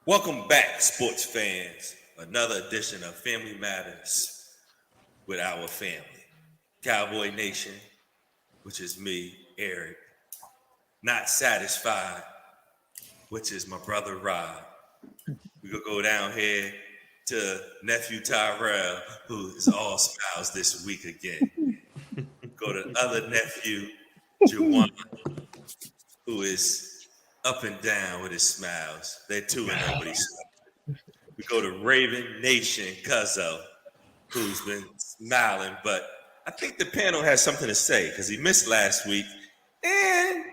Welcome back, sports fans. Another edition of Family Matters with our family. Cowboy Nation, which is me, Eric. Not Satisfied, which is my brother Rob. We gonna go down here to nephew Tyrell, who is all smiles this week again. Go to other nephew, Juwan, who is up and down with his smiles. They're 2-0, but he's We go to Raven Nation Cuzzo, who's been smiling, but I think the panel has something to say because he missed last week, and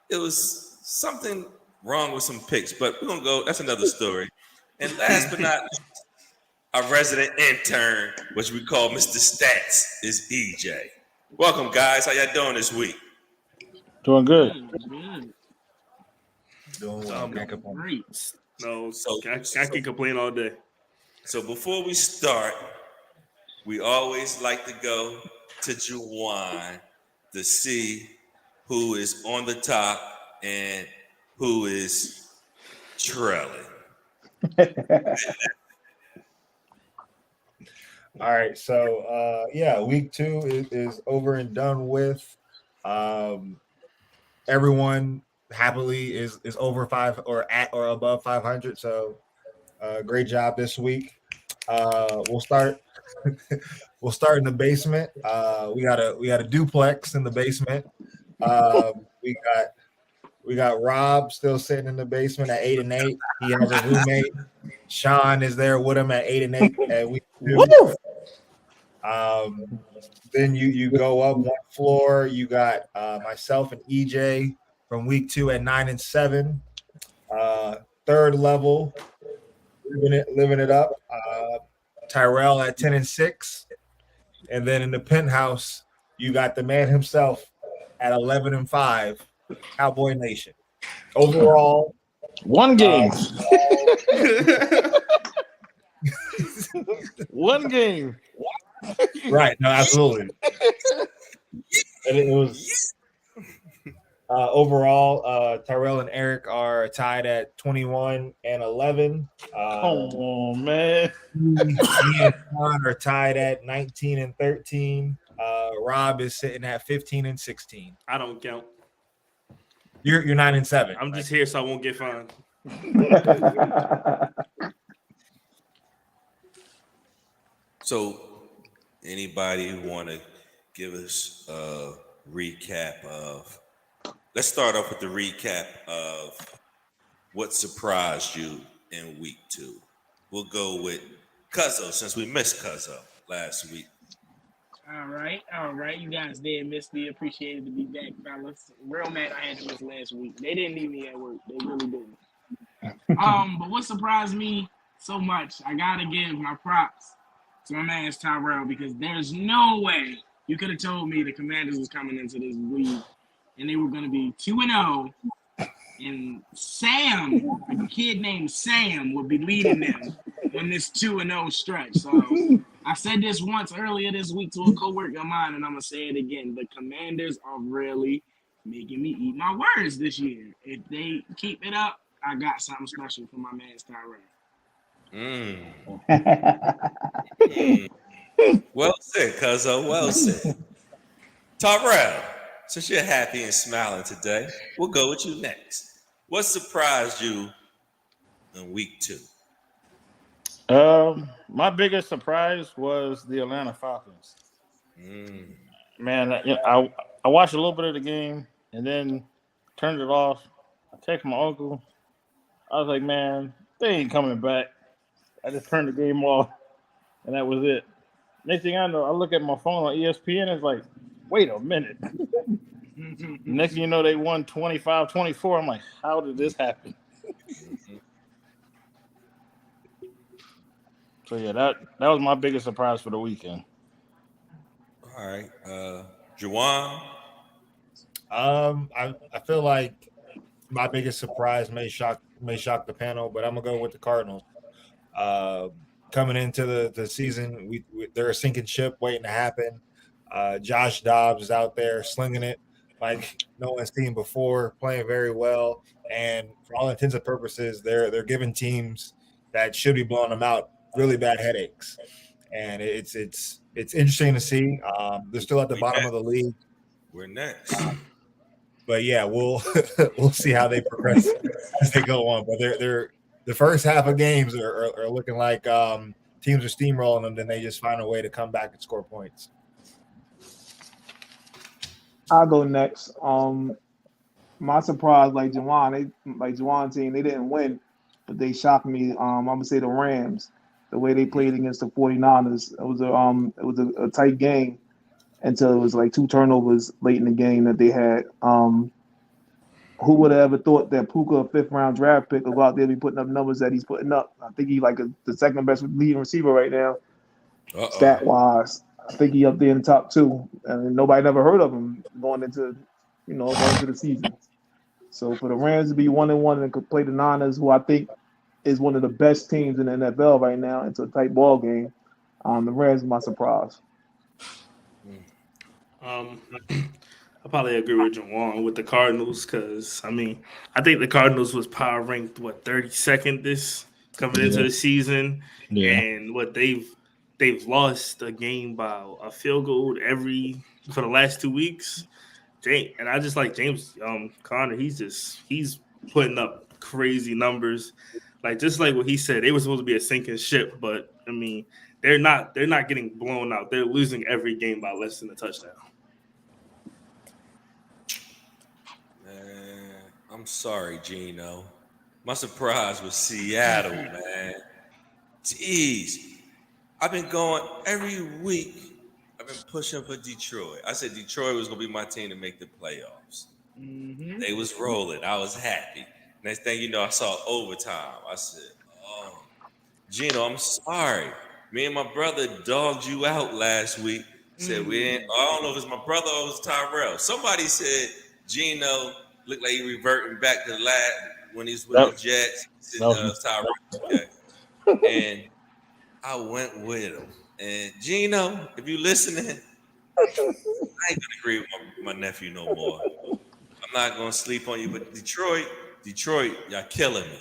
it was something wrong with some picks. But we're gonna go. That's another story. And last but not least, our resident intern, which we call Mr. Stats, is EJ. Welcome, guys. How y'all doing this week? Doing good. Doing well. Can't complain. Great. No, So- I can complain all day. So before we start, we always like to go to Juwan to see who is on the top and who is trailing. All right, so week 2 is over and done with. Everyone happily is over 5 or at or above 500. So great job this week. We'll start. We'll start in the basement. We got a duplex in the basement. We got Rob still sitting in the basement at 8-8. He has a roommate. Sean is there with him at 8-8. And we then you go up one floor. You got myself and EJ from week 2 at 9-7. Third level, living it up. Tyrell at 10-6. And then in the penthouse, you got the man himself at 11-5. Cowboy Nation. Overall, One game. One game. right? No, absolutely. And it was overall. Tyrell and Eric are tied at 21-11. Come on, man. Me and Sean are tied at 19-13. Rob is sitting at 15-16. I don't count. You're 9-7. I'm just here so I won't get fined. So, anybody want to give us a recap of? Let's start off with the recap of what surprised you in week 2. We'll go with Cuzzo since we missed Cuzzo last week. All right. You guys did miss me. Appreciated to be back, fellas. Real mad I had to miss last week. They didn't need me at work. They really didn't. But what surprised me so much, I gotta give my props to my man Tyrell because there's no way you could have told me the Commanders was coming into this week and they were gonna be 2-0. And Sam, a kid named Sam, would be leading them on this 2-0 stretch. So I said this once earlier this week to a coworker of mine, and I'm gonna say it again. The Commanders are really making me eat my words this year. If they keep it up, I got something special for my man Tyrell. Well said, Cuzzo. Well said. Tyrell, since you're happy and smiling today, we'll go with you next. What surprised you in week 2? My biggest surprise was the Atlanta Falcons. Man, I watched a little bit of the game and then turned it off. I texted my uncle. I was like, man, they ain't coming back. I just turned the game off, and that was it. Next thing I know, I look at my phone on ESPN, it's like, wait a minute. Next thing you know, they won 25-24. I'm like, how did this happen? So, yeah, that was my biggest surprise for the weekend. All right. Juwan? I feel like my biggest surprise may shock the panel, but I'm gonna go with the Cardinals. Coming into the season, they're a sinking ship waiting to happen. Josh Dobbs is out there slinging it like no one's seen before, playing very well, and for all intents and purposes, they're giving teams that should be blowing them out really bad headaches, and it's interesting to see. They're still at the bottom of the league, We're next. but yeah, we'll we'll see how they progress as they go on. But they're the first half of games are looking like teams are steamrolling them, then they just find a way to come back and score points. I'll go next. My surprise, like Juwan team, they didn't win, but they shocked me. I'm gonna say the Rams, the way they played against the 49ers. It was a tight game until it was like 2 turnovers late in the game that they had. Who would have ever thought that Puka, a 5th-round draft pick, will go out there and be putting up numbers that he's putting up? I think he's like the second best leading receiver right now, stat-wise. I think he up there in the top 2, and nobody never heard of him going into the season. So for the Rams to be 1-1 and could play the Niners, who I think is one of the best teams in the NFL right now, into a tight ball game, the Rams are my surprise. I probably agree with Juwan with the Cardinals because I think the Cardinals was power ranked 32nd this coming into the season, and they've lost a game by a field goal for the last 2 weeks. And I just like James Conner. He's putting up crazy numbers, just like what he said. They were supposed to be a sinking ship, but they're not getting blown out. They're losing every game by less than a touchdown. I'm sorry, Gino. My surprise was Seattle, man. Jeez. I've been going every week. I've been pushing for Detroit. I said Detroit was going to be my team to make the playoffs. Mm-hmm. They was rolling. I was happy. Next thing you know, I saw overtime. I said, oh, Gino, I'm sorry. Me and my brother dogged you out last week. Said I don't know if it's my brother or it was Tyrell. Somebody said Gino looked like he reverting back to the lab when he's with the Jets. Tyrell. Okay. And I went with him. And Gino, if you listening, I ain't gonna agree with my nephew no more. I'm not gonna sleep on you, but Detroit, y'all killing me.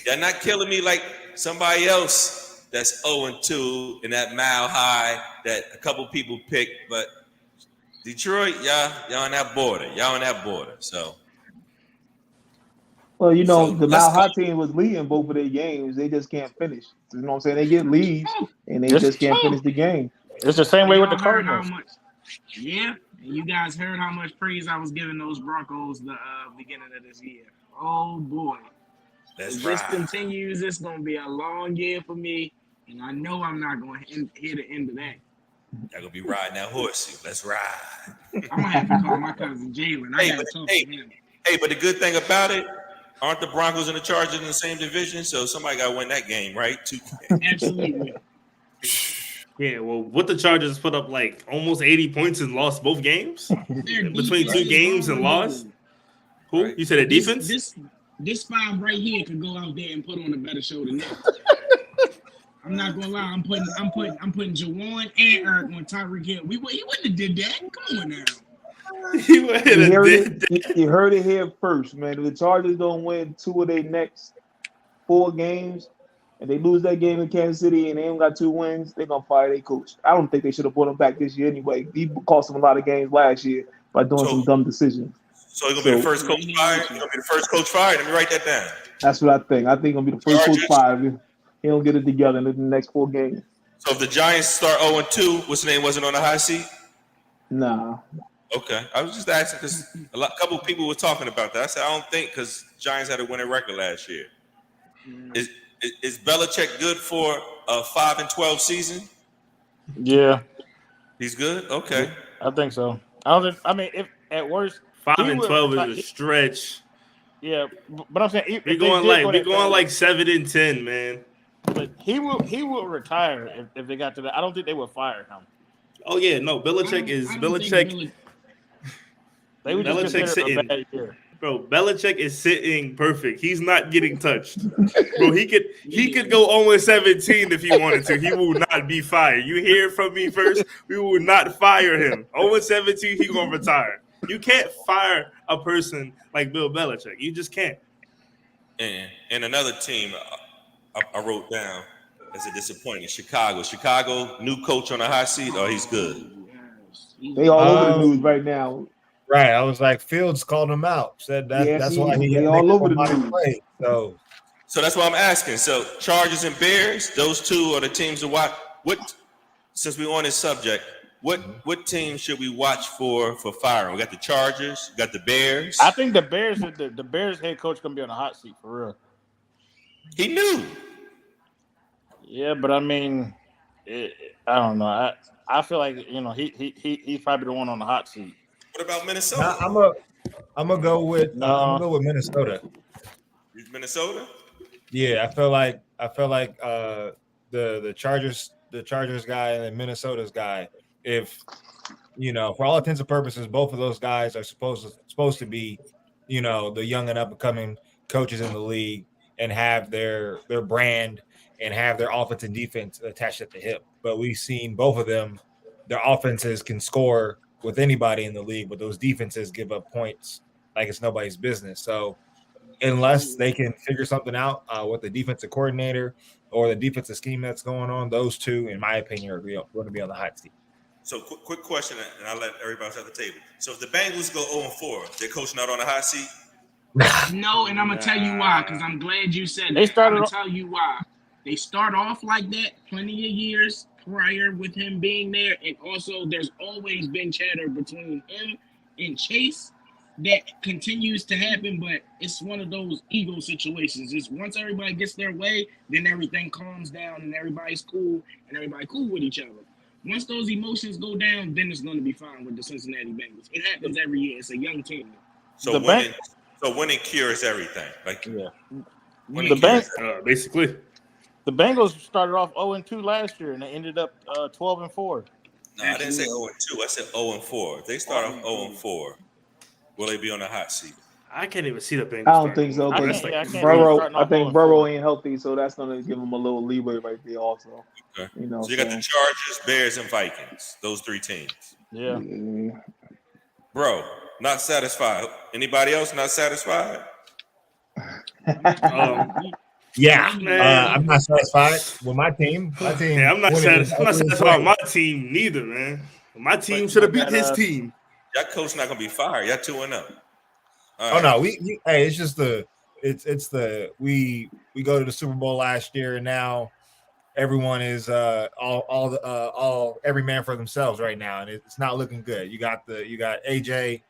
Y'all not killing me like somebody else that's 0-2 in that mile high that a couple people picked, but Detroit, y'all on that border. So, well, the Mile High team was leading both of their games. They just can't finish. You know what I'm saying? They get leads and they just can't finish the game. It's the same way with the Cardinals. And you guys heard how much praise I was giving those Broncos the beginning of this year. Oh boy. If this continues, it's gonna be a long year for me, and I know I'm not gonna hear the end of that. Y'all gonna be riding that horse. Let's ride. I'm gonna have to call my cousin Jalen. I gotta talk to him. Hey, but the good thing about it, aren't the Broncos and the Chargers in the same division? So somebody got to win that game, right? Absolutely. Yeah, well, what the Chargers put up almost 80 points and lost both games between 2 games and lost. Who? Right. You said a defense? This 5 right here could go out there and put on a better show than that. I'm not gonna lie. I'm putting Juwan and Eric on Tyreek Hill. He wouldn't have did that. Come on now. You heard it here first, man. If the Chargers don't win 2 of their next 4 games, and they lose that game in Kansas City and they ain't got 2 wins, they're gonna fire their coach. I don't think they should have brought him back this year anyway. He cost them a lot of games last year by doing some dumb decisions. So he's gonna be the first coach fired. He's gonna be the first coach fired. Let me write that down. That's what I think. I think he's gonna be the first coach fired. He don't get it together in the next 4 games. So if the Giants start 0-2, what's the name wasn't on the high seat? Nah. Okay, I was just asking because a couple of people were talking about that. I said I don't think because Giants had a winning record last year. Is Belichick good for a 5-12 season? Yeah, he's good. Okay, I think so. If at worst 5-12 is a stretch. Yeah, but I'm saying we're going 7-10, man. But he will retire if they got to that. I don't think they would fire him. Oh yeah, no. Belichick. They would just consider a bad year. Bro, Belichick is sitting perfect. He's not getting touched. Bro, he could go 0-17 if he wanted to. He will not be fired. You hear it from me first. We will not fire him. 0-17, he gonna retire. You can't fire a person like Bill Belichick. You just can't. And another team I wrote down as a disappointment, Chicago. Chicago, new coach on the hot seat. Oh, he's good. They all over the Um, news right now. Right. I was like, Fields called him out. Said Yes, that's why he they got all over the news. play. So So that's why I'm asking. So Chargers and Bears, those two are the teams to watch. What, since we're on this subject, what team should we watch for firing? We got the Chargers, we got the Bears. I think the Bears head coach gonna be on the hot seat for real. He knew. Yeah, but I mean, I don't know. I feel like he's probably the one on the hot seat. What about Minnesota? I'm gonna go with Minnesota. Minnesota? Yeah, I feel like the Chargers guy and the Minnesota's guy. If for all intents and purposes, both of those guys are supposed to be, the young and up and coming coaches in the league and have their brand and have their offense and defense attached at the hip. But we've seen both of them, their offenses can score with anybody in the league, but those defenses give up points like it's nobody's business. So unless they can figure something out with the defensive coordinator or the defensive scheme that's going on, those two, in my opinion, are going to be on the hot seat. So quick question, and I'll let everybody else at the table. So if the Bengals go 0-4, their coach not on the hot seat? No, and I'm gonna tell you why, because I'm glad you said They that. I'm gonna tell you why. They start off like that plenty of years prior with him being there, and also there's always been chatter between him and Chase that continues to happen, but it's one of those ego situations. It's once everybody gets their way, then everything calms down and everybody's cool and everybody cool with each other. Once those emotions go down, then it's going to be fine with the Cincinnati Bengals. It happens every year. It's a young team. So winning cures everything. Like The basically. The Bengals started off 0-2 last year, and they ended up 12-4. No, I didn't say 0-2. I said 0-4. If they start off 0-4, will they be on the hot seat? I can't even see the Bengals. I don't think so. I think Burrow ain't healthy, so that's going to give him a little leeway right there also. Okay. So you got the Chargers, Bears, and Vikings. Those three teams. Yeah. Bro, not satisfied. Anybody else not satisfied? I'm not satisfied with my team. Yeah, I'm not satisfied with my team neither, man. My team should have beat his team. Y'all coach not gonna be fired. Y'all 2-0. Oh no, it's just we go to the Super Bowl last year, and now everyone is every man for themselves right now, and it's not looking good. You got AJ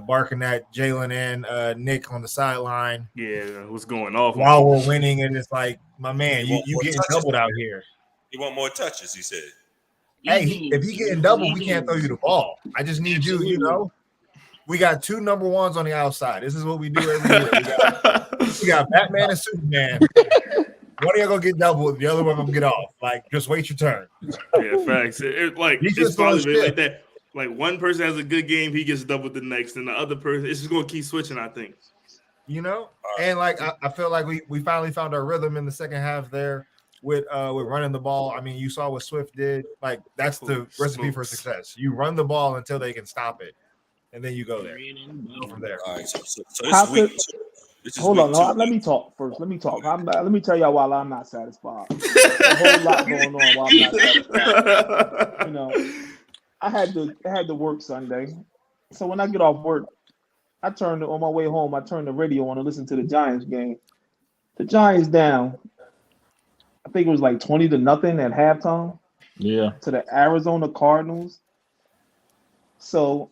barking at Jalen and Nick on the sideline. Yeah, what's going off while we're winning, and it's like, my man, you getting doubled out here. You want more touches, he said. Hey, if he getting doubled, we can't throw you the ball. I just need you. We got two number ones on the outside. This is what we do every year. We got Batman and Superman. One of y'all gonna get doubled, the other one gonna get off. Like, just wait your turn. Yeah, facts. It's probably like that. Like, one person has a good game, he gets doubled the next, and the other person, it's just gonna keep switching, I think. And like I feel like we finally found our rhythm in the second half there with running the ball. I mean, you saw what Swift did. Like, that's the recipe for success. You run the ball until they can stop it, and then you go there. Go from there. All right, so it's week 2. Hold on, let me talk first. Let me talk. Let me tell y'all why I'm not satisfied. There's a whole lot going on while I'm not satisfied. I had to work Sunday, so when I get off work, on my way home, I turned the radio on and listened to the Giants game. The Giants down, I think it was like 20-0 at halftime. Yeah. To the Arizona Cardinals. So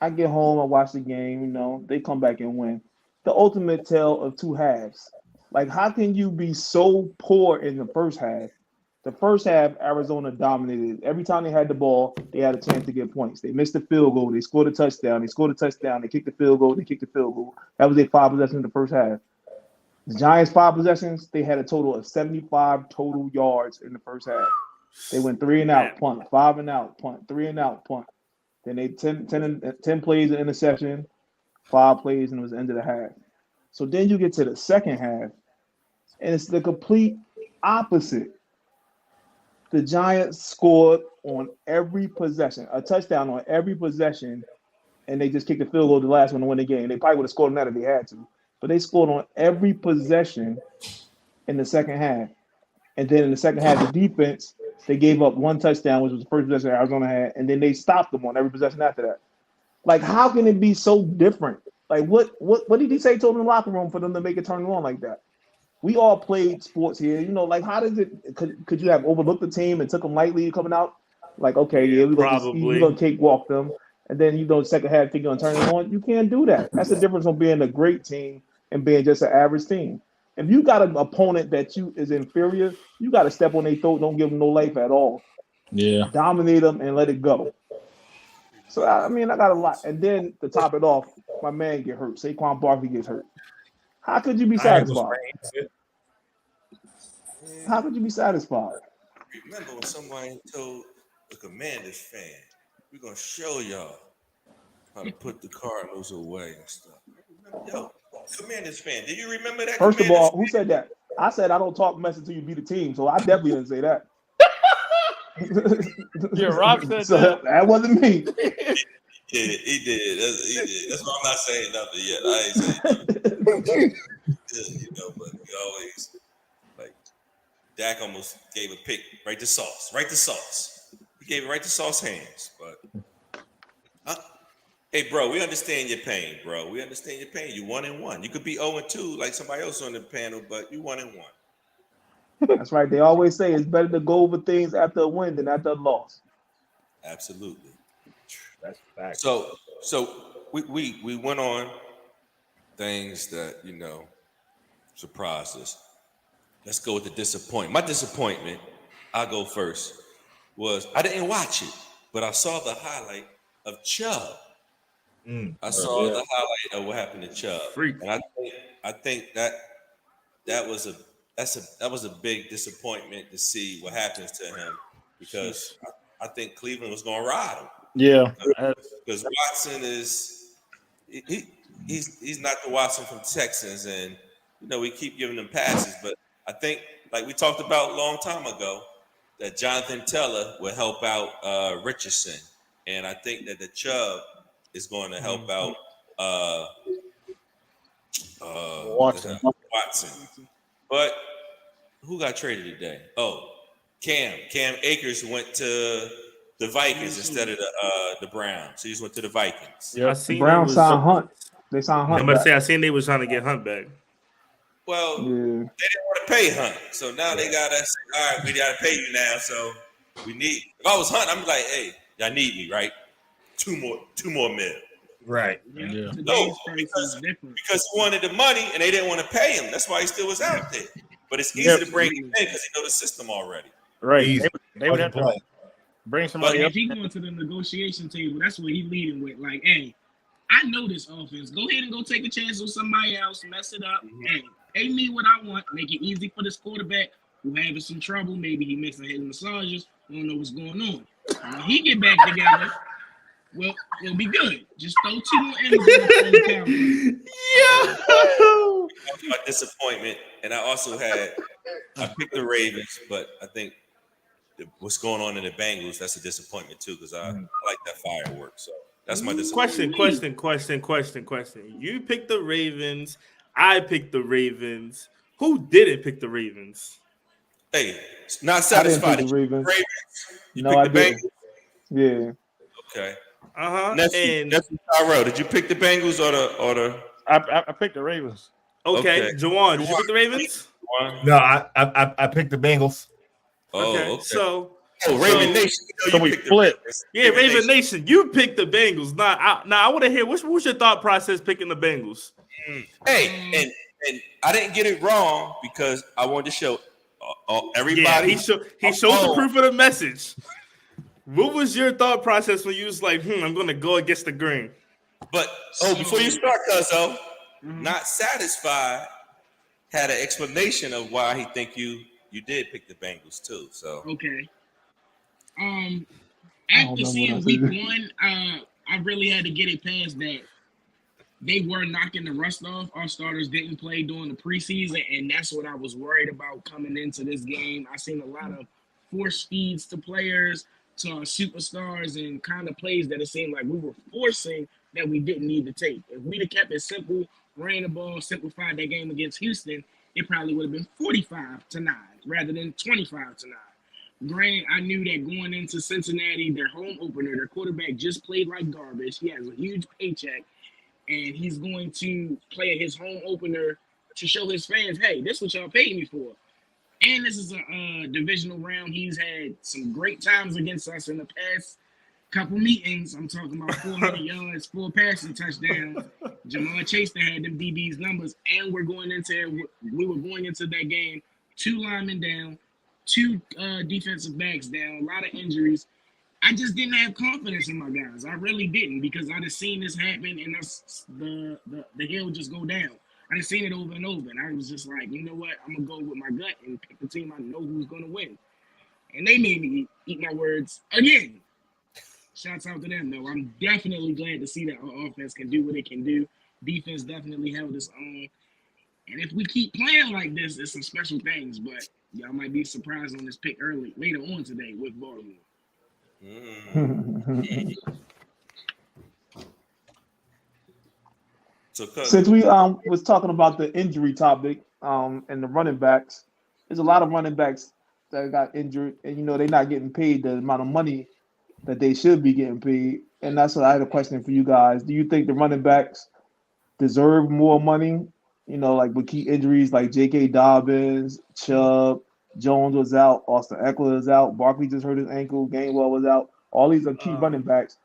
I get home, I watch the game, they come back and win. The ultimate tale of two halves. Like, how can you be so poor in the first half? The first half, Arizona dominated. Every time they had the ball, they had a chance to get points. They missed the field goal. They scored a touchdown. They kicked the field goal. They kicked the field goal. That was their 5 possessions in the first half. The Giants' 5 possessions, they had a total of 75 total yards in the first half. They went 3 and out, punt, 5 and out, punt, 3 and out, punt. Then they 10 plays of interception, 5 plays, and it was the end of the half. So then you get to the second half, and it's the complete opposite. The Giants scored on every possession, a touchdown on every possession, and they just kicked the field goal the last one to win the game. They probably would have scored on that if they had to, but they scored on every possession in the second half. And then in the second half, the defense, they gave up one touchdown, which was the first possession Arizona had, and then they stopped them on every possession after that. Like, how can it be so different? Like, what did he say to them in the locker room for them to make it turn on like that? We all played sports here. You know, like, how does it – could you have overlooked the team and took them lightly coming out? Like, okay, yeah, we're going to cakewalk them. And then, you know, second half, think you're going to turn it on. You can't do that. That's the difference from being a great team and being just an average team. If you got an opponent that is inferior, you got to step on their throat. Don't give them no life at all. Yeah. Dominate them and let it go. So, I mean, I got a lot. And then to top it off, my man get hurt. Saquon Barkley gets hurt. How could you be satisfied? How could you be satisfied? Remember when somebody told the Commanders fan, we're going to show y'all how to put the Cardinals away and stuff. Yo, Commanders fan, do you remember that? First of all, who said that? I said I don't talk mess until you beat the team, so I definitely didn't say that. Yeah, Rob said so that wasn't me. He did. That's why I'm not saying nothing yet. I ain't saying nothing. You know, but we always like Dak almost gave a pick right to Sauce. He gave it right to Sauce hands. But hey, bro, we understand your pain, bro. We understand your pain. You 1-1. You could be 0-2 like somebody else on the panel, but you 1-1. That's right. They always say it's better to go over things after a win than after a loss. Absolutely. That's fact. So we went on things that, you know, surprised us. Let's go with the disappointment. My disappointment, I'll go first, was I didn't watch it, but I saw the highlight of Chubb. I saw the highlight of what happened to Chubb. And I think that was a big disappointment to see what happens to him, because I think Cleveland was going to ride him. Yeah, because Watson is he's not the Watson from Texans, and you know we keep giving him passes, but I think like we talked about a long time ago that Jonathan Taylor will help out Richardson, and I think that the Chubb is going to help out Watson. But who got traded today? Oh, Cam Akers went to the Vikings instead of the Browns. So he just went to the Vikings. Yeah, the Browns signed Hunt. They signed Hunt. I'm about to say I seen they was trying to get Hunt back. Well, they didn't want to pay Hunt, so now they got us. All right, we got to pay you now. So we need. If I was Hunt, I'm like, hey, y'all need me, right? Two more mil. Right. Yeah. No, because he wanted the money and they didn't want to pay him. That's why he still was out there. But it's easy to bring him in because he know the system already. Right. They would have to bring somebody but up. If he going to the negotiation table, that's what he leading with. Like, hey, I know this offense. Go ahead and go take a chance on somebody else, mess it up. Hey, pay me what I want. Make it easy for this quarterback who having some trouble. Maybe he missing his massages. I don't know what's going on. When he get back together, well, it'll be good. Just throw 2 more M's on the calendar. Yeah. My disappointment, and I picked the Ravens, but I think what's going on in the Bengals, that's a disappointment too, because I like that fireworks. So that's my disappointment. Question. You picked the Ravens. I picked the Ravens. Who didn't pick the Ravens? Hey, not satisfied. I didn't pick the Ravens. You no, picked I the didn't. Bengals? Yeah. Okay. And Tyrell, did you pick the Bengals or the? I picked the Ravens. Okay. Jawan, did you pick the Ravens? No, I picked the Bengals. Okay. So Raven Nation. So we split. Yeah, Raven Nation. You picked the Bengals. Now I want to hear what was your thought process picking the Bengals? Hey, and I didn't get it wrong because I wanted to show everybody. Yeah, he showed the proof of the message. What was your thought process when you was like, I'm going to go against the grain? But before you start, Cuzzo, not satisfied, had an explanation of why he think you did pick the Bengals too. So okay. After seeing week 1, I really had to get it past that they were knocking the rust off. Our starters didn't play during the preseason, and that's what I was worried about coming into this game. I seen a lot of force feeds to players, to our superstars, and kind of plays that it seemed like we were forcing that we didn't need to take. If we'd have kept it simple, ran the ball, simplified that game against Houston, it probably would have been 45-9 rather than 25-9. Granted, I knew that going into Cincinnati, their home opener, their quarterback just played like garbage. He has a huge paycheck, and he's going to play his home opener to show his fans, hey, this is what y'all paid me for. And this is a divisional round. He's had some great times against us in the past couple meetings. I'm talking about 400 yards, 4 passing touchdowns. Jamar Chase that had them DB's numbers, and we were going into that game 2 linemen down, 2 defensive backs down, a lot of injuries. I just didn't have confidence in my guys. I really didn't, because I just seen this happen, and that's the hill just go down. I just seen it over and over, and I was just like, you know what? I'm gonna go with my gut and pick the team I know who's gonna win. And they made me eat my words again. Shouts out to them, though. I'm definitely glad to see that our offense can do what it can do. Defense definitely held its own. And if we keep playing like this, it's some special things. But y'all might be surprised on this pick later on today with Baltimore. So, Since we was talking about the injury topic and the running backs, there's a lot of running backs that got injured, and they're not getting paid the amount of money that they should be getting paid. And that's what I had a question for you guys. Do you think the running backs deserve more money? Like with key injuries like J.K. Dobbins, Chubb, Jones was out, Austin Eckler is out, Barkley just hurt his ankle, Gainwell was out. All these are key running backs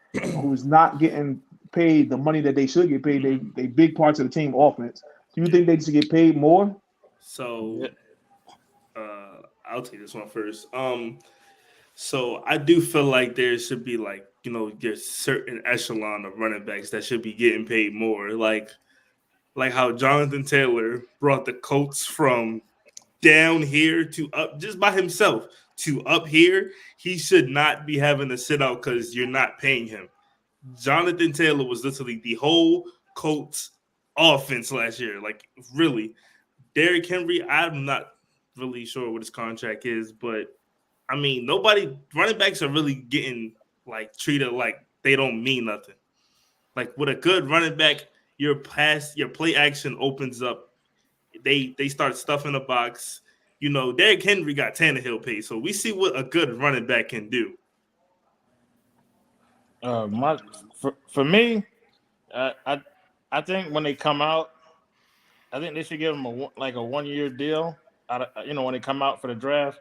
who's not getting paid the money that they should get paid. They big parts of the team offense. Do you think they should get paid more? So I'll take this one first. So I do feel like there should be your certain echelon of running backs that should be getting paid more. Like how Jonathan Taylor brought the Colts from down here to up just by himself to up here. He should not be having to sit out because you're not paying him. Jonathan Taylor was literally the whole Colts offense last year. Like, really. Derrick Henry, I'm not really sure what his contract is, but I mean, running backs are really getting treated like they don't mean nothing. Like with a good running back, your play action opens up. They start stuffing the box. Derrick Henry got Tannehill paid, so we see what a good running back can do. For me, I think when they come out, I think they should give them a 1-year deal. When they come out for the draft,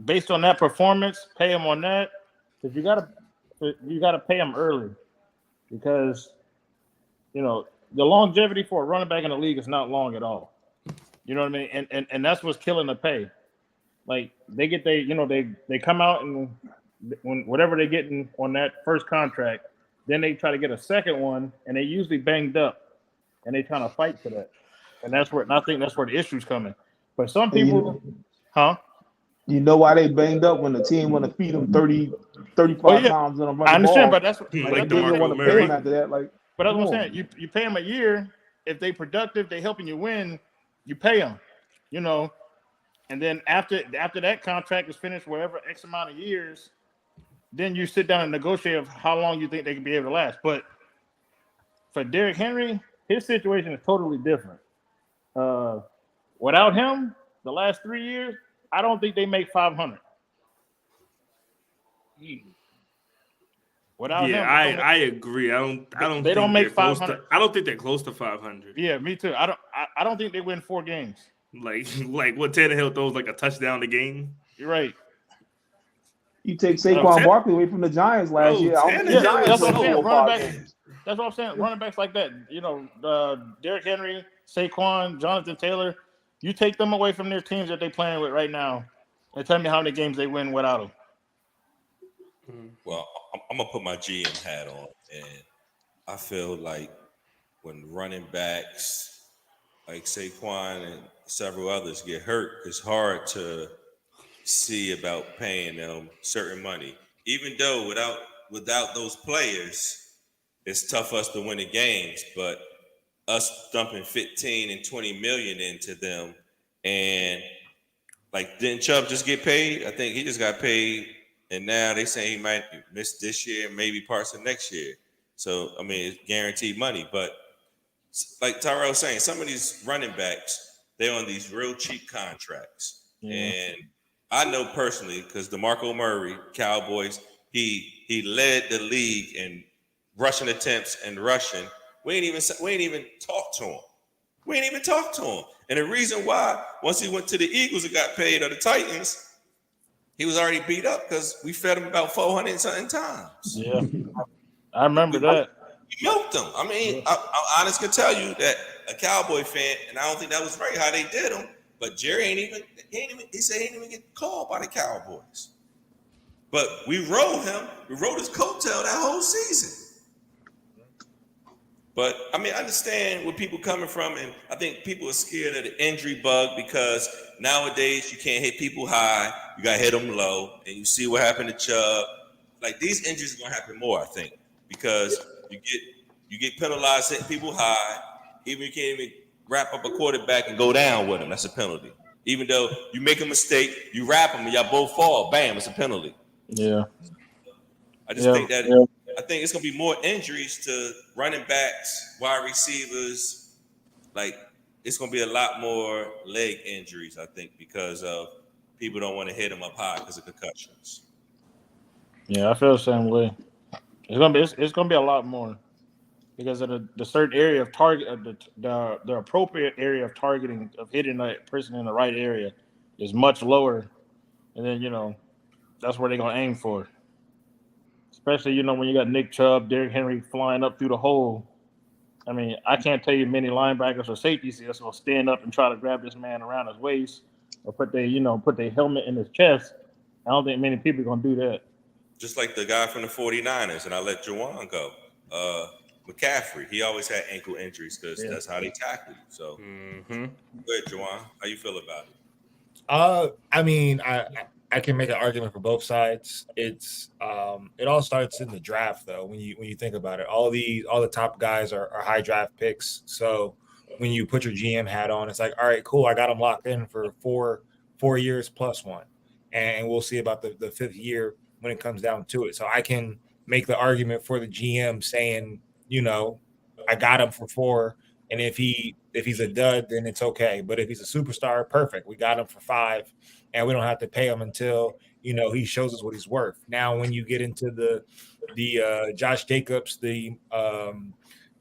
based on that performance, pay them on that. Because you gotta pay them early, because the longevity for a running back in the league is not long at all. You know what I mean? And that's what's killing the pay. Like they get they come out, and when whatever they're getting on that first contract, then they try to get a second one, and they usually banged up, and they trying to fight for that. And I think that's where the issue's coming. But some people, You know why they banged up? When the team want to feed them 35 times on a running I understand, ball. but that's Like they DeMarco don't want to pay Murray. them after that. But that's what I'm saying. You pay them a year. If they productive, they helping you win, you pay them. And then after that contract is finished, whatever X amount of years, then you sit down and negotiate of how long you think they can be able to last. But for Derrick Henry, his situation is totally different. Without him, the last 3 years, I don't think they make 500. Without him, I agree. I don't. They don't make 500. I don't think they're close to 500. Yeah, me too. I don't think they win 4 games. Like what Tannehill throws a touchdown a game. You're right. You take Saquon Barkley away from the Giants last year. That's what I'm saying. That's what I'm saying. Running backs like that, Derrick Henry, Saquon, Jonathan Taylor, you take them away from their teams that they're playing with right now, and tell me how many games they win without them. Well, I'm gonna put my GM hat on, and I feel like when running backs like Saquon and several others get hurt, it's hard to see about paying them certain money. Even though without those players, it's tough for us to win the games. But us dumping 15 and 20 million into them, and didn't Chubb just get paid? I think he just got paid. And now they say he might miss this year, maybe parts of next year. So I mean, it's guaranteed money. But like Tyrell was saying, some of these running backs, they're on these real cheap contracts. And I know personally, because DeMarco Murray, Cowboys, he led the league in rushing attempts and rushing. We ain't even talked to him. We ain't even talked to him. And the reason why, once he went to the Eagles and got paid, or the Titans, he was already beat up because we fed him about 400 and something times. Yeah, I remember that. We milked him. I mean, I'm honest to tell you that a Cowboy fan, and I don't think that was right how they did him. But Jerry he said he didn't even get called by the Cowboys. But we rode him. We rode his coattail that whole season. But I mean, I understand where people coming from, and I think people are scared of the injury bug because nowadays you can't hit people high, you gotta hit them low, and you see what happened to Chubb. Like these injuries are gonna happen more, I think, because you get penalized hitting people high, even you can't even wrap up a quarterback and go down with him. That's a penalty. Even though you make a mistake, you wrap him and y'all both fall, bam, it's a penalty. Yeah. I just think that. I think it's gonna be more injuries to running backs, wide receivers. Like it's gonna be a lot more leg injuries, I think, because of people don't want to hit them up high because of concussions. Yeah, I feel the same way. It's gonna be a lot more because of the certain area of target, the appropriate area of targeting of hitting that person in the right area is much lower, and then that's where they're gonna aim for. Especially, when you got Nick Chubb, Derrick Henry flying up through the hole. I mean, I can't tell you many linebackers or safeties that's going to stand up and try to grab this man around his waist or put their helmet in his chest. I don't think many people are going to do that. Just like the guy from the 49ers, and I let Juwan go. McCaffrey, he always had ankle injuries because that's how they tackle you. So, Go ahead, Juwan. How you feel about it? I mean, I can make an argument for both sides. It's it all starts in the draft, though. When you think about it, all the top guys are high draft picks. So when you put your GM hat on, it's like, all right, cool. I got them locked in for four years plus one, and we'll see about the fifth year when it comes down to it. So I can make the argument for the GM saying, I got him for 4, and if he's a dud, then it's okay. But if he's a superstar, perfect. We got him for 5. And we don't have to pay him until he shows us what he's worth. Now, when you get into the Josh Jacobs, the Saquon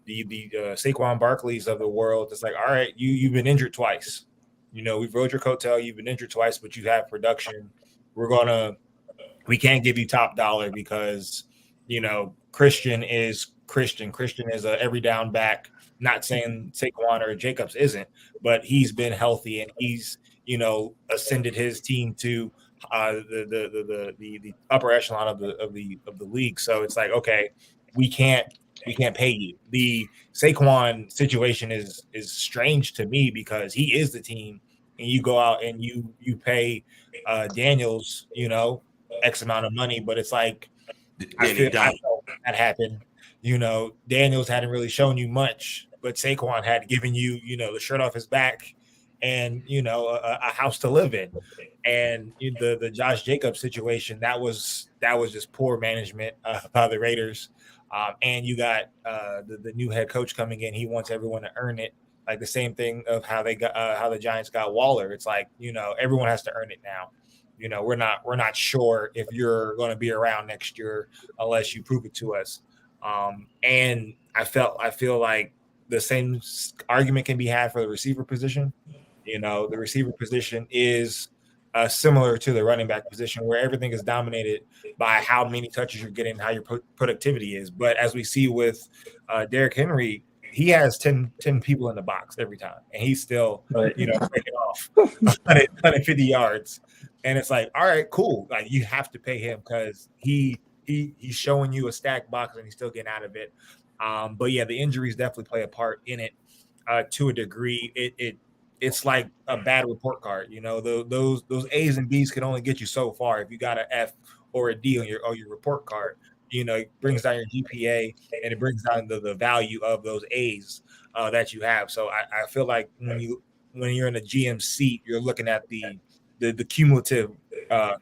Barkleys of the world, it's like, all right, you've been injured twice. We've rode your coattail. You've been injured twice, but you have production. We can't give you top dollar because Christian is Christian. Christian is a every down back. Not saying Saquon or Jacobs isn't, but he's been healthy and he's ascended his team to the upper echelon of the league. So it's like, okay, we can't pay you. The Saquon situation is strange to me because he is the team, and you go out and you pay Daniels X amount of money, but it's like I feel that happened. Daniels hadn't really shown you much, but Saquon had given you the shirt off his back and a house to live in. And the Josh Jacobs situation, that was just poor management by the Raiders. And you got the new head coach coming in. He wants everyone to earn it, like the same thing of how they got how the Giants got Waller. It's like everyone has to earn it now. We're not sure if you're going to be around next year unless you prove it to us. And I feel like the same argument can be had for the receiver position. The receiver position is similar to the running back position, where everything is dominated by how many touches you're getting, how your productivity is. But as we see with Derrick Henry, he has 10 people in the box every time, and he's still breaking off 150 yards. And it's like, all right, cool. Like you have to pay him because he's showing you a stacked box and he's still getting out of it. But yeah, the injuries definitely play a part in it to a degree. It's like a bad report card. Those A's and B's can only get you so far. If you got an F or a D on your report card, it brings down your GPA and it brings down the value of those A's that you have. So I feel like when you're in a GM seat, you're looking at the cumulative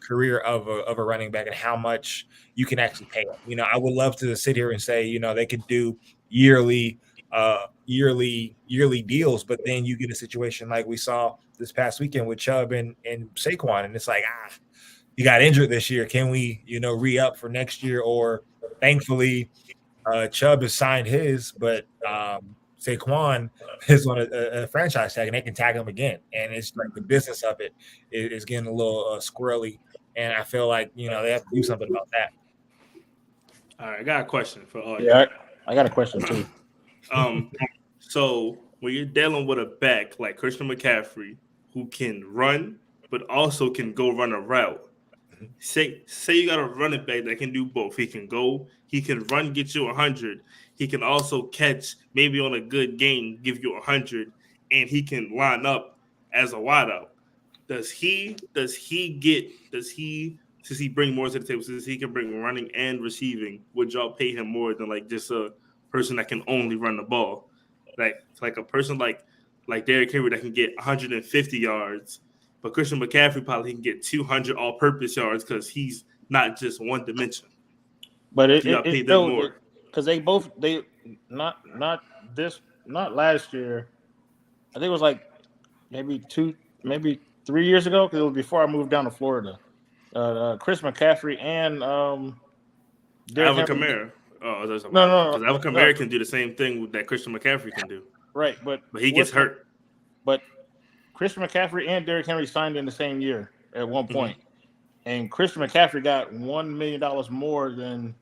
career of a running back and how much you can actually pay them. I would love to sit here and say, they could do yearly deals, but then you get a situation like we saw this past weekend with Chubb and Saquon, and it's like, he got injured this year. Can we, re-up for next year? Or thankfully, Chubb has signed his, but Saquon is on a franchise tag, and they can tag him again. And it's like the business of it is getting a little squirrely, and I feel like they have to do something about that. All right, I got a question for all. Yeah, I got a question too. So when you're dealing with a back like Christian McCaffrey, who can run but also can go run a route. Say you got a running back that can do both. He can go, he can run, get you 100. He can also catch, maybe on a good game, give you 100, and he can line up as a wideout. Does he bring more to the table? Since he can bring running and receiving, would y'all pay him more than like just a person that can only run the ball? Like a person like Derrick Henry that can get 150 yards, but Christian McCaffrey probably can get 200 all-purpose yards because he's not just one dimension. But it more because they not last year. I think it was like maybe 3 years ago, because it was before I moved down to Florida. Chris McCaffrey and Alvin Kamara. No. Because Alvin Kamara can do the same thing that Christian McCaffrey can do. Right, but he gets hurt. But Christian McCaffrey and Derrick Henry signed in the same year at one point. And Christian McCaffrey got $1 million more than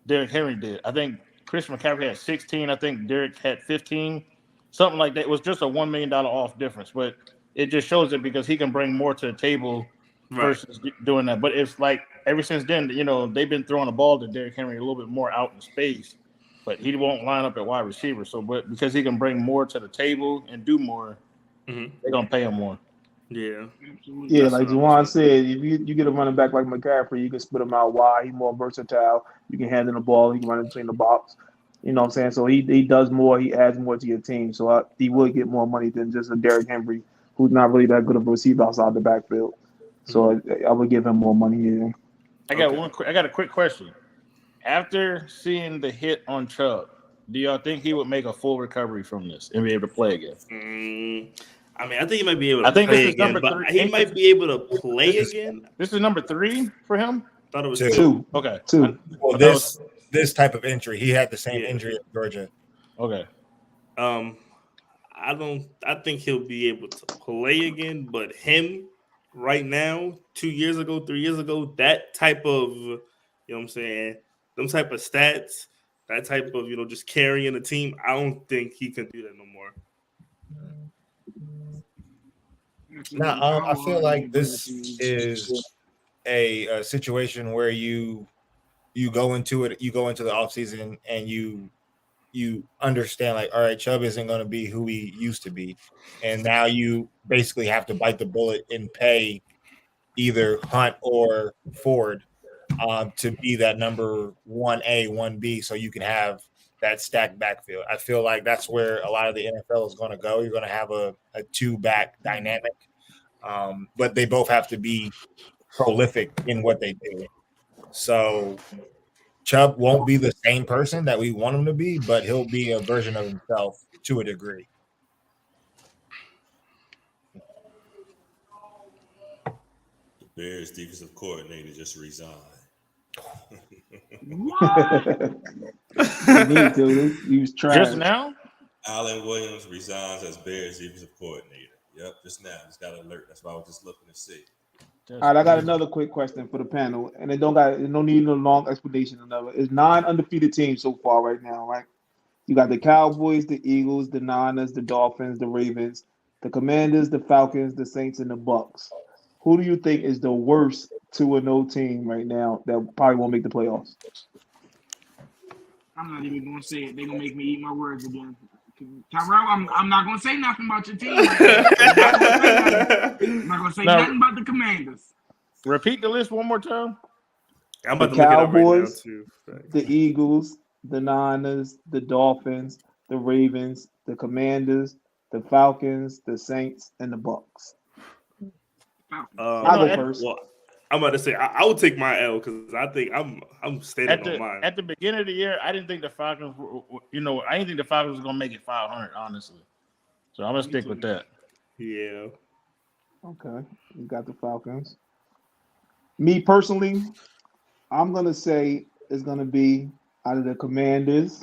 Derrick Henry did. I think Christian McCaffrey had 16. I think Derrick had 15. Something like that. It was just a $1 million off difference. But it just shows it because he can bring more to the table versus doing that. But it's like ever since then, they've been throwing the ball to Derrick Henry a little bit more out in space. But he won't line up at wide receiver. So, but because he can bring more to the table and do more, they're going to pay him more. Yeah. Yeah, like Juwan said, if you get a running back like McCaffrey, you can split him out wide. He's more versatile. You can hand him the ball. He can run in between the box. You know what I'm saying? So he does more. He adds more to your team. So he would get more money than just a Derrick Henry, who's not really that good of a receiver outside the backfield. So I would give him more money here. I got a quick question. After seeing the hit on Chubb, do y'all think he would make a full recovery from this and be able to play again? I mean, I think he might be able to play again, but he might be able to play again. This is number 3 for him? I thought it was 2. Okay. 2. Well, this type of injury, he had the same injury at Georgia. Okay. I think he'll be able to play again, but him right now, 2 years ago, 3 years ago, that type of, them type of stats, that type of, just carrying a team, I don't think he can do that no more. Now, I feel like this is a situation where you go into it, you go into the offseason and you understand, like, all right, Chubb isn't going to be who he used to be. And now you basically have to bite the bullet and pay either Hunt or Ford to be that number 1A, 1B, so you can have that stacked backfield. I feel like that's where a lot of the NFL is going to go. You're going to have a 2-back dynamic, but they both have to be prolific in what they do. So Chubb won't be the same person that we want him to be, but he'll be a version of himself to a degree. The Bears defensive coordinator just resigned. What? He was trash. Just now? Alan Williams resigns as Bears defensive coordinator. Yep, just now. Just got an alert. That's why I was just looking to see. All right, I got another quick question for the panel, and it don't need no long explanation. It's 9 undefeated teams so far right now, right? You got the Cowboys, the Eagles, the Niners, the Dolphins, the Ravens, the Commanders, the Falcons, the Saints, and the Bucks. Who do you think is the worst 2-0 team right now that probably won't make the playoffs? I'm not even gonna say it. They're gonna make me eat my words again. Tyrell, I'm not gonna say nothing about your team. I'm not gonna say nothing about the Commanders. Repeat the list one more time. I'm about The to look it up right now Cowboys, too. the Eagles, the Niners, the Dolphins, the Ravens, the Commanders, the Falcons, the Saints, and the Bucks. I'll go first. Well, I'm about to say I would take my L because I think I'm standing on mine. At the beginning of the year, I didn't think the Falcons, I didn't think the Falcons was gonna make it 500, honestly. So I'm gonna stick with that. Yeah. Okay, you got the Falcons. Me personally, I'm gonna say it's gonna be either the Commanders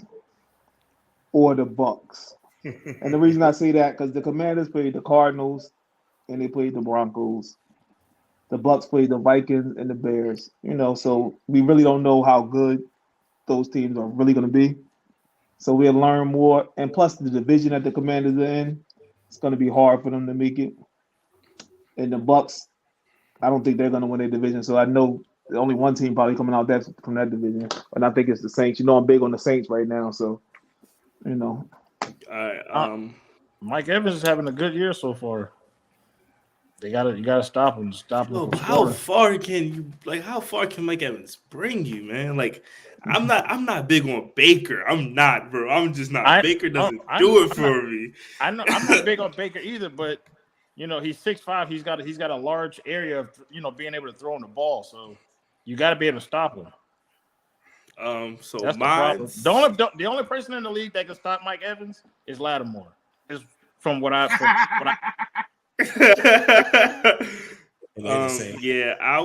or the Bucks. And the reason I say that because the Commanders played the Cardinals and they played the Broncos. The Bucks played the Vikings and the Bears. So we really don't know how good those teams are really going to be. So we'll learn more. And plus, the division that the Commanders are in, it's going to be hard for them to make it. And the Bucks, I don't think they're going to win their division. So I know the only one team probably coming out from that division. And I think it's the Saints. I'm big on the Saints right now. So, All right. Mike Evans is having a good year so far. You gotta stop him. Stop him. Yo, from how scoring. how far can Mike Evans bring you, man? Like, I'm not big on Baker. I'm not, bro. I'm just not. Baker doesn't do it for me. I know I'm not big on Baker either, but he's 6'5". He's got a large area of being able to throw on the ball. So you got to be able to stop him. So that's the problem. The only person in the league that can stop Mike Evans is Lattimore. Is from what I. Yeah, I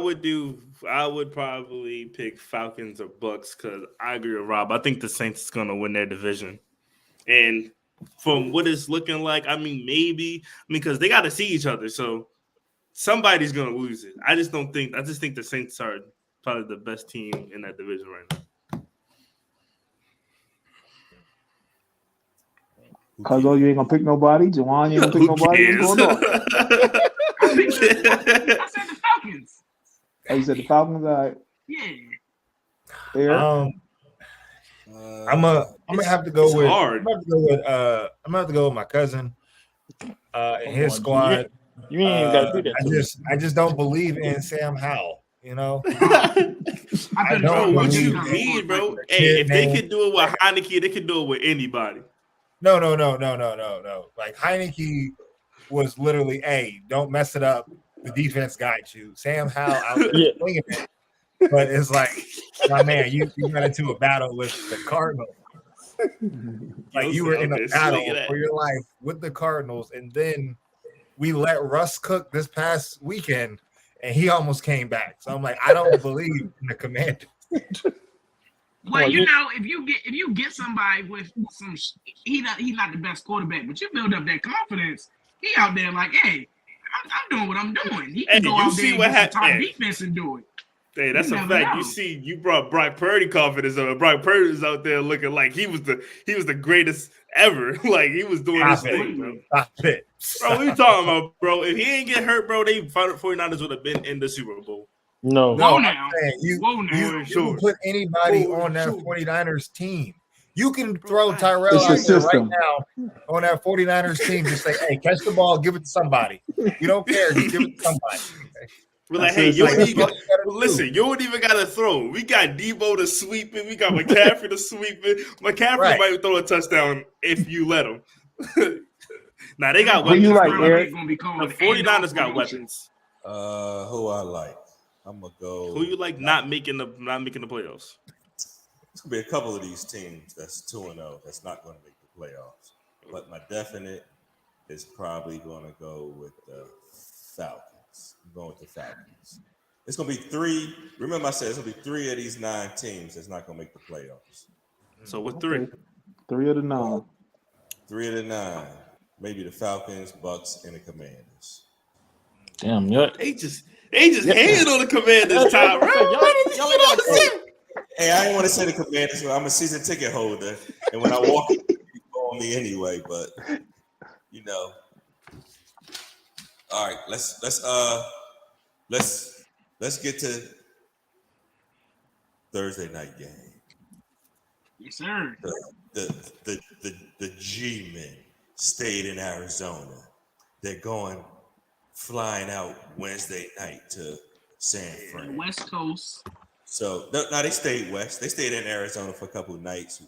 would probably pick Falcons or Bucks because I agree with Rob. I think the Saints is gonna win their division. And from what it's looking like, maybe because they gotta see each other, so somebody's gonna lose it. I just think the Saints are probably the best team in that division right now. Cuz you ain't gonna pick nobody. Juwan, you ain't gonna pick nobody. What's going on? I said the Falcons. Oh, you said the Falcons, all right. Yeah. I'm gonna have to go with. Hard. I'm gonna have to go with my cousin and his squad. You ain't even gotta do that. I just don't believe in Sam Howell. I don't know what you mean, bro. Hey, if they could do it with Heineke, they could do it with anybody. No. Like Heineke was literally, hey, don't mess it up. The defense got you. Sam Howell out there swinging it. But it's like, my man, you got into a battle with the Cardinals. Like you were in a battle for your life with the Cardinals, and then we let Russ cook this past weekend, and he almost came back. So I'm like, I don't believe in the Commanders. Well, if you get somebody with some, he's not the best quarterback, but you build up that confidence. He out there like, hey, I'm doing what I'm doing. He can go out there and get some top defense and do it. Hey, that's a fact. Know. You brought Brock Purdy confidence up. Brock Purdy is out there looking like he was the greatest ever. Like he was doing his thing, bro. Stop it. Bro, what you talking about, bro? If he ain't get hurt, bro, they 49ers would have been in the Super Bowl. No, now. You can put anybody on that 49ers team. You can throw Tyrell out there right now on that 49ers team. Just say, hey, catch the ball, give it to somebody. You don't care. Just give it to somebody. We're like, hey, you don't even got to throw. We got Debo to sweep it. We got McCaffrey to sweep it. McCaffrey might throw a touchdown if you let him. Now, they got weapons. You like, Eric? The 49ers got weapons. Who I like? I'm gonna go. Who you like not making the playoffs? It's gonna be a couple of these teams that's 2-0 that's not gonna make the playoffs. But my definite is probably gonna go with the Falcons. I'm going with the Falcons. It's gonna be 3. Remember, I said it's gonna be 3 of these 9 teams that's not gonna make the playoffs. So with 3? 3 of the 9. 3 of the 9. Maybe the Falcons, Bucks, and the Commanders. Damn, yeah. They just hated on the Commanders, Tom. Hey, I didn't want to say the Commanders, but I'm a season ticket holder, and when I walk, you go on me anyway. But all right, let's get to Thursday night game. Yes, sir. The G-men stayed in Arizona. They're flying out Wednesday night to San Fran. West Coast. So no, they stayed west. They stayed in Arizona for a couple of nights.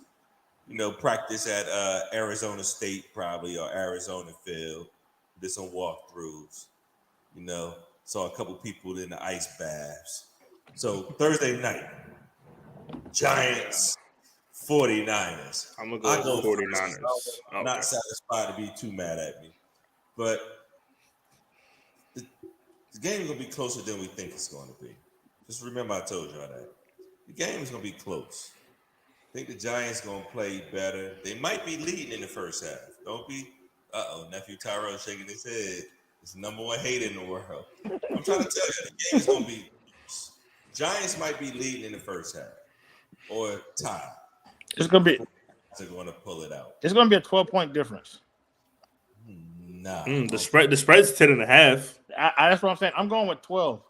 Practice at Arizona State probably or Arizona Field. Did some walkthroughs. Saw a couple people in the ice baths. So Thursday night, Giants, 49ers. I'm gonna go with 49ers. I'm not satisfied to be too mad at me, but the game is gonna be closer than we think it's going to be. Just remember, I told y'all that the game is gonna be close. I think the Giants gonna play better. They might be leading in the first half. Don't be. Nephew Tyrell shaking his head. It's the number one hater in the world. I'm trying to tell you, the game is gonna be close. Giants might be leading in the first half or tie. It's gonna be. They're going to pull it out. It's gonna be a 12-point difference. Nah. The spread's 10.5. That's what I'm saying. I'm going with 12.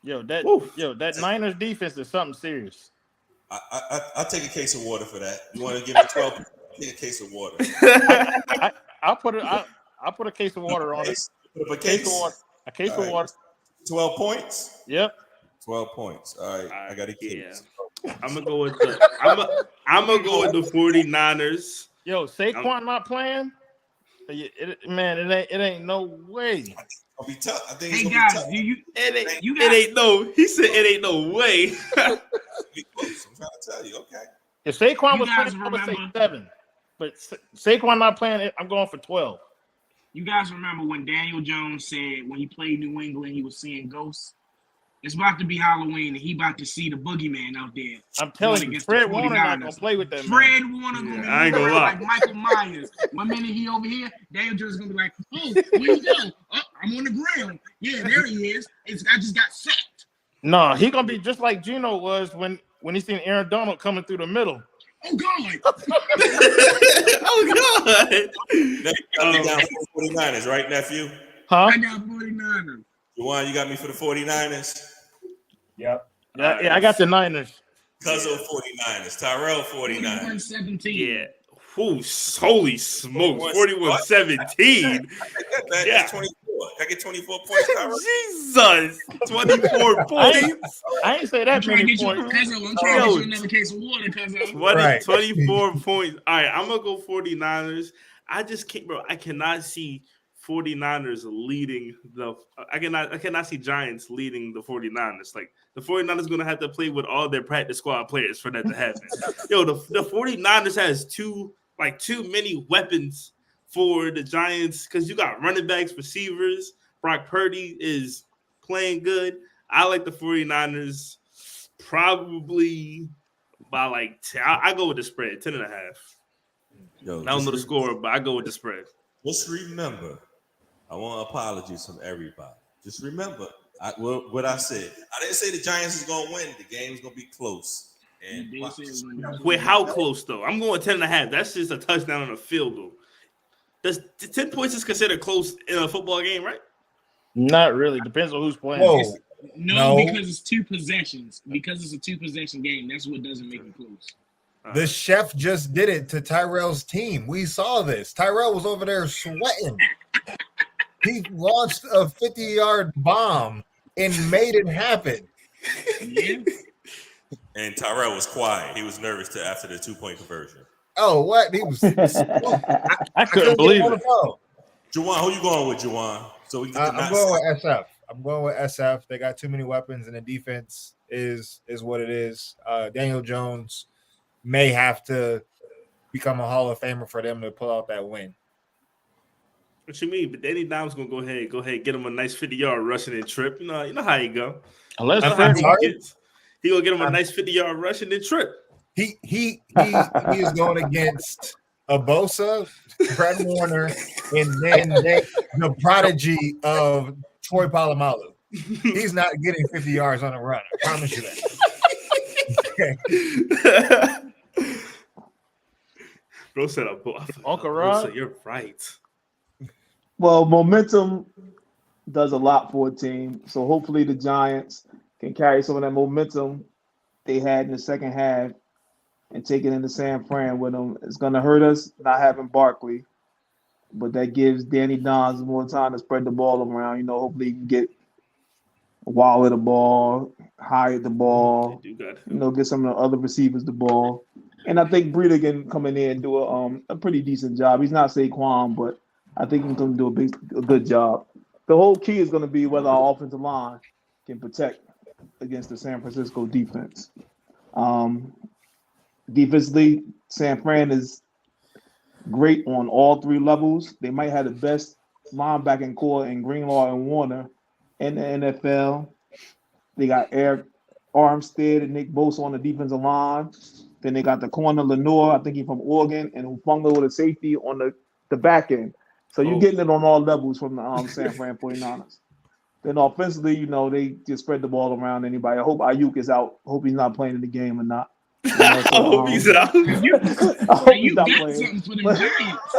That Niners defense is something serious. I'll take a case of water for that. You want to give me 12? Take a case of water. I'll put a case of water on it. Put up a case of water. A case of water. 12 points. Yep. 12 points. All right. I got a case. I'm gonna go with the 49ers. Yo, Saquon not playing? It ain't no way. It'll be tough. I think Hey it's gonna guys, be tough. It ain't no. He said it ain't no way. It'll be close. I'm trying to tell you. Okay. If Saquon You was guys playing, I would say remember- 7. But Saquon not playing, I'm going for 12. You guys remember when Daniel Jones said when he played New England, he was seeing ghosts? It's about to be Halloween, and he about to see the boogeyman out there. I'm telling Going you, against Fred the Warner not 49ers. gonna play with that. Fred Man. Warner gonna be I ain't gonna lie. like Michael Myers. One minute he over here, Daniel Jones gonna be like, "Oh, where you go? Oh, I'm on the ground. Yeah, there he is. I just got sacked. No, he gonna be just like Geno was when he seen Aaron Donald coming through the middle. Oh God! Oh God! Now you got me down for the 49ers, right, nephew? Huh? I got 49ers. Juwan, you got me for the 49ers? Yep. Yeah, I got the Niners. Cuzzo 49ers. Tyrell 49ers. 41-17. Yeah. Ooh, holy smokes! 41-17. Yeah. 24. Can I get 24 points, Tyrell? Jesus! 24 points. I ain't say I'm that trying to many get you, points. Cuzzo. I'm trying to get you another case of water, Cuzzo. 24 points. All right, I'm gonna go 49ers. I just can't, bro. I cannot see 49ers leading I cannot see Giants leading the 49ers. Like the 49ers gonna have to play with all their practice squad players for that to happen. Yo, the 49ers has too many weapons for the Giants because you got running backs, receivers. Brock Purdy is playing good. I like the 49ers probably by like 10. I go with the spread, 10.5. Yo, I don't know the score, but I go with the spread. Just remember, I want apologies from everybody. Just remember what I said. I didn't say the Giants is going to win. The game's going to be close. And Wait, how close though? I'm going 10.5. That's just a touchdown and a field goal. Does 10 points is considered close in a football game, right? Not really. Depends on who's playing. Whoa. No, No. because it's 2 possessions. Because it's a 2-possession game. That's what doesn't make it close. The chef just did it to Tyrell's team. We saw this. Tyrell was over there sweating. He launched a 50-yard bomb and made it happen. Yeah. And Tyrell was quiet. He was nervous after the 2-point conversion. Oh, what? He was. I couldn't believe it. Juwan, who you going with, Juwan? So we get the I'm going with SF. I'm going with SF. They got too many weapons, and the defense is what it is. Daniel Jones may have to become a Hall of Famer for them to pull out that win. What you mean? But Danny Dimes gonna go ahead, get him a nice 50-yard rushing and trip. You know how you go. Unless You know I'm how sorry? he gets. He gonna get him a nice 50-yard rushing and trip. He is going against Abosa, Fred Warner, and then the prodigy of Troy Polamalu. He's not getting 50 yards on a run. I promise you that. Okay. Bro said, Uncle Rod? said, you're right. Well, momentum does a lot for a team. So hopefully the Giants can carry some of that momentum they had in the second half and take it into San Fran with them. It's going to hurt us not having Barkley, but that gives Danny Dimes more time to spread the ball around. You know, hopefully he can get Waller the ball, Hyatt the ball, They do good. you know, get some of the other receivers the ball. And I think Breida can come in there and do a pretty decent job. He's not Saquon, but I think he can do a good job. the whole key is going to be whether our offensive line can protect against the San Francisco defense. Defensively, San Fran is great on all three levels. They might have the best linebacking core in Greenlaw and Warner in the NFL. They got Eric Armstead and Nick Bosa on the defensive line. Then they got the corner Lenore, I think he's from Oregon, and Ufunga with a safety on the back end. So you're getting it on all levels from the San Fran 49ers. Then offensively, you know, they just spread the ball around anybody. I hope Ayuk is out. Hope he's not playing in the game or not. You know, so, I hope he's out. I hope he's You not got playing. something for them Giants.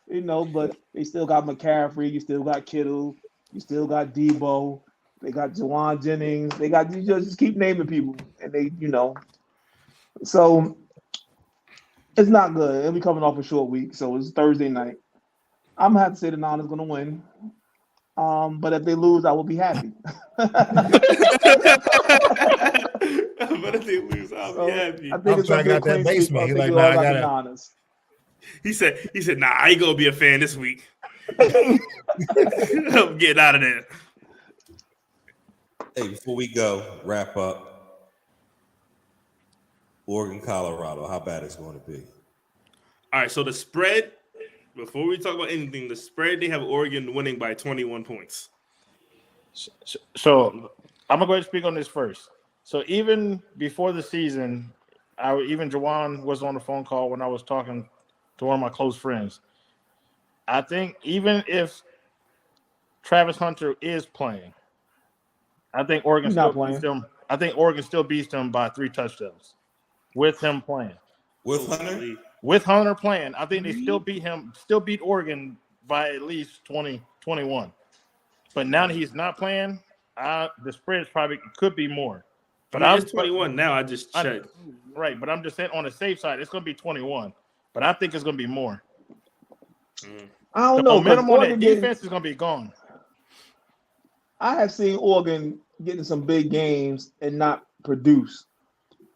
You know, but they still got McCaffrey. You still got Kittle. You still got Debo. They got Jawan Jennings. They got, you just keep naming people. And they, you know. So it's not good. And we coming off a short week. So it's Thursday night. I'm going to have to say the Niners going to win. But if they lose, I will be happy. But if they lose, I'll be happy. I think I'm it's trying to get out that clean sweep. basement. I He's think like, we nah, all I got the gotta. Niners. He said, nah, I ain't gonna be a fan this week. I'm getting out of there. Hey, before we go, wrap up. Oregon, Colorado, how bad it's going to be? All right, so the spread, before we talk about anything, the spread, they have Oregon winning by 21 points. So I'm gonna go ahead and speak on this first. So even before the season, even Jawan was on the phone call when I was talking to one of my close friends. I think even if Travis Hunter is playing, I think Oregon He's not still beats playing. them. I think Oregon still beats them by 3 touchdowns with him playing. With Hunter? With Hunter playing, I think they still beat Oregon by at least 20, 21. But now that he's not playing, the spread probably could be more. But I mean, it's 21 now. I just checked. Right, but I'm just saying on the safe side, it's going to be 21. But I think it's going to be more. I don't The know. 'cause momentum on that Oregon getting- defense is going to be gone. I have seen Oregon getting some big games and not produce.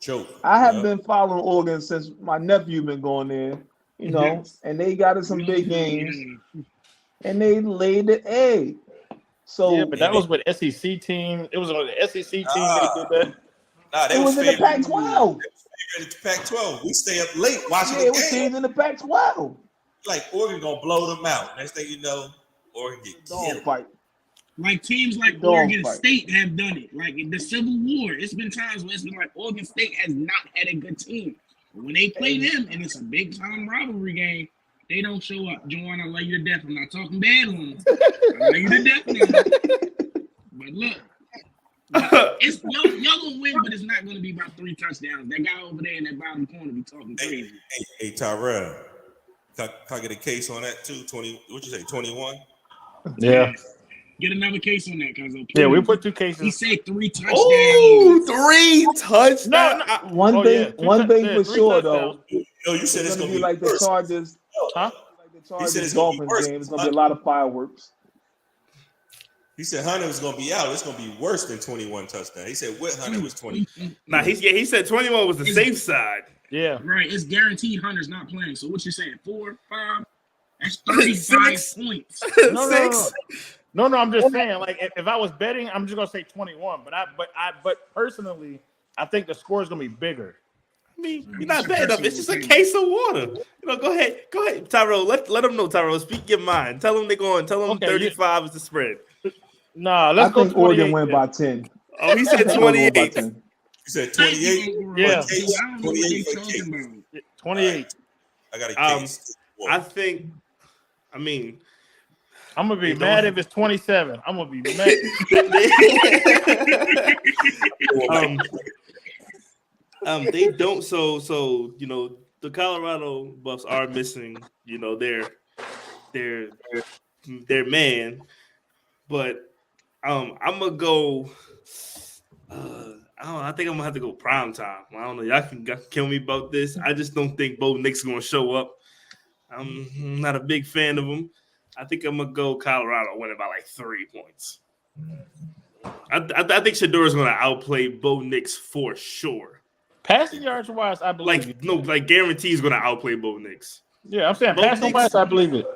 Choke. I have Yeah. been following Oregon since my nephew been going there, you know, Yes. and they got in some big games and they laid the egg. So Yeah, but that was with SEC team. It was on the SEC team that did that. Nah, they it was in the favored Pac-12. in the Pac-12. We stay up late watching Yeah, the it was game. teams in the Pac-12. Like Oregon gonna blow them out. Next thing you know, Oregon get Dog killed. fight. Like teams like Dog Oregon fight. State have done it. Like in the Civil War, it's been times where it's been like Oregon State has not had a good team. But when they play them and it's a big time rivalry game, they don't show up. Joanne, I love you to death. I'm not talking bad on them. I love you to death now. But look, it's y'all gonna win, but it's not gonna be about 3 touchdowns. That guy over there in that bottom corner be talking crazy. Hey, Tyrell, can I get a case on that too? 20? What you say? 21? Yeah. Get another case on that, cuz. Yeah, we put 2 He cases. said 3 touchdowns. Oh, 3 touchdowns. No. One Oh, thing, yeah. one thing for 3 sure touchdowns. though, No, you said it's it's gonna gonna be like the worse. Chargers. Huh? Like the He said Chargers it's gonna be Dolphins worse. game. It's gonna be a lot of fireworks. He said Hunter was gonna be out. It's gonna be worse than 21 touchdowns. He said with Hunter was 20. Nah, he said 21 was the safe side. Yeah. Right, it's guaranteed Hunter's not playing. So what you saying? 4, 5? That's 35 6. points. No, 6. No, I'm just saying, like, if I was betting, I'm just gonna say 21. But personally, I think the score is gonna be bigger. I mean, you're not bad enough. It's just a case of water. You know, go ahead, Tyrell. Let them know, Tyrell. Speak your mind. Tell them they're going. Tell them Okay, 35 is the spread. Nah, I let's go think Oregon 28 win then. by 10. Oh, he I said think Oregon win by 28. 10. You said 28. Yeah. I don't know what 28 they for talking Kate. about. 28. I got a case. I think. I mean, I'm gonna be You mad don't- if it's 27. I'm gonna be mad. they don't. So you know, the Colorado Buffs are missing. You know, their man, but I'm gonna go. I don't know, I think I'm gonna have to go prime time. I don't know. Y'all can kill me about this. I just don't think Bo Nix gonna show up. I'm not a big fan of him. I think I'm gonna go Colorado winning by like 3 points. I think Shador's gonna outplay Bo Nix for sure. Passing yards wise, I believe Like you. guarantee he's gonna outplay Bo Nix. Yeah, I'm saying Bo passing Nix- wise, I believe it.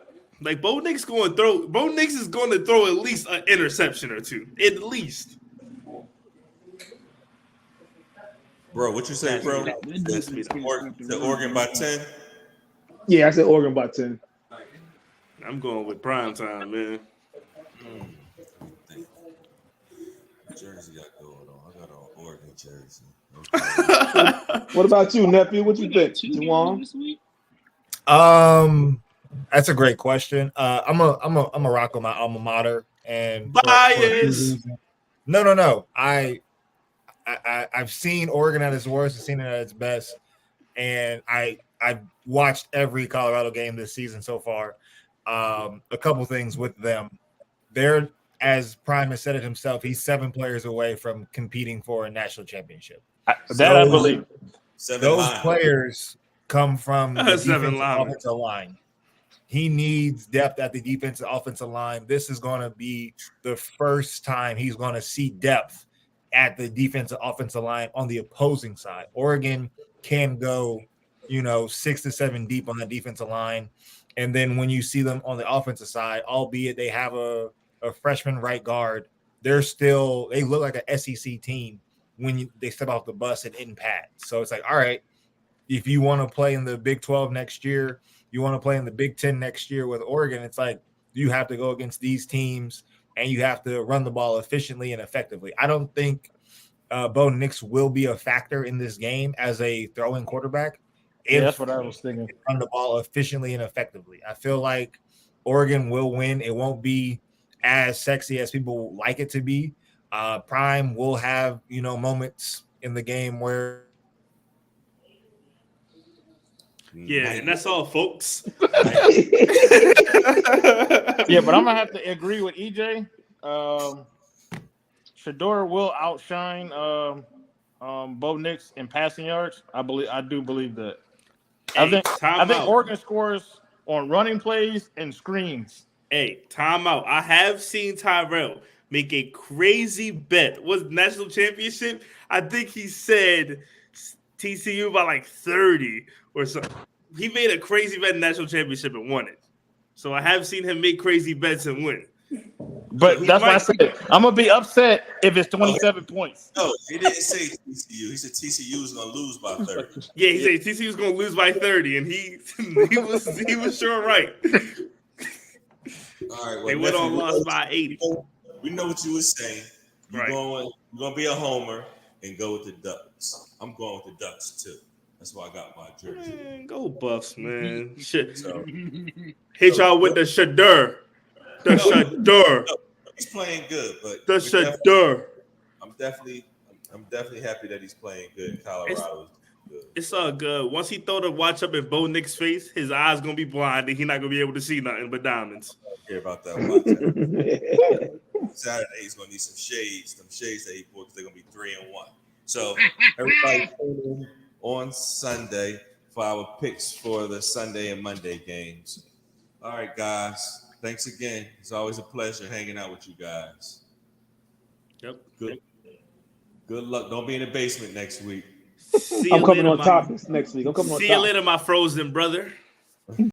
Like Bo Nix going to throw. Bo Nix is going to throw at least an interception or two, at least. Bro, what you say, bro? That defense The can Oregon, stop the the run. Oregon by 10. Yeah, I said Oregon by 10. I'm going with prime time, man. Jersey got going on. I got an Oregon jersey. Okay. What about you, nephew? What you We think, got 2 games Juwan? this week. That's a great question. I'm a rock on my alma mater and Bias. No. I've seen Oregon at its worst and seen it at its best, and I've watched every Colorado game this season so far. A couple things with them. They're, as Prime has said it himself, he's 7 players away from competing for a national championship. I believe. Those players come from the Seven defensive linemen. offensive line. He needs depth at the defensive offensive line. This is going to be the first time he's going to see depth at the defensive offensive line on the opposing side. Oregon can go, 6 to 7 deep on the defensive line. And then when you see them on the offensive side, albeit they have a freshman right guard, they look like an SEC team when they step off the bus and in pad. So it's like, all right, if you want to play in the Big 12 next year, you want to play in the Big 10 next year with Oregon, it's like you have to go against these teams and you have to run the ball efficiently and effectively. I don't think Bo Nix will be a factor in this game as a throwing quarterback. Yeah, that's what I was thinking. Run the ball efficiently and effectively. I feel like Oregon will win. It won't be as sexy as people like it to be. Prime will have, moments in the game where Yeah, and that's all, folks. Yeah, but I'm gonna have to agree with EJ. Shador will outshine Bo Nix in passing yards. I do believe that. I think timeout. Oregon scores on running plays and screens. Hey, timeout. I have seen Tyrell make a crazy bet. Was national championship? I think he said TCU by like 30 or something. He made a crazy bet in national championship and won it. So I have seen him make crazy bets and win. But that's why I said I'm gonna be upset if it's 27 points. No, he didn't say TCU. He said TCU was going to lose by 30. Yeah, he said TCU was going to lose by 30, and he was sure right. All right, well, They went on nephew, lost by 80. We know what you were saying. You're Right. going to be a homer and go with the Ducks. I'm going with the Ducks too. That's why I got my jersey. Man, go Buffs, man. Shit. So, Hit y'all with the Shador. The Shador. he's playing good, but The Shador. I'm definitely happy that he's playing good in Colorado. Good. It's all good. Once he throw the watch up in Bo Nix's face, his eyes gonna be blind and he's not gonna be able to see nothing but diamonds. I don't care about that watch. Saturday he's gonna need some shades. Them shades that he bought because they're gonna be 3-1. So everybody tune in on Sunday for our picks for the Sunday and Monday games. All right, guys. Thanks again. It's always a pleasure hanging out with you guys. Yep. Good luck. Don't be in the basement next week. See I'm you coming later, on top this next week. I'm coming on See you top. later, my frozen brother.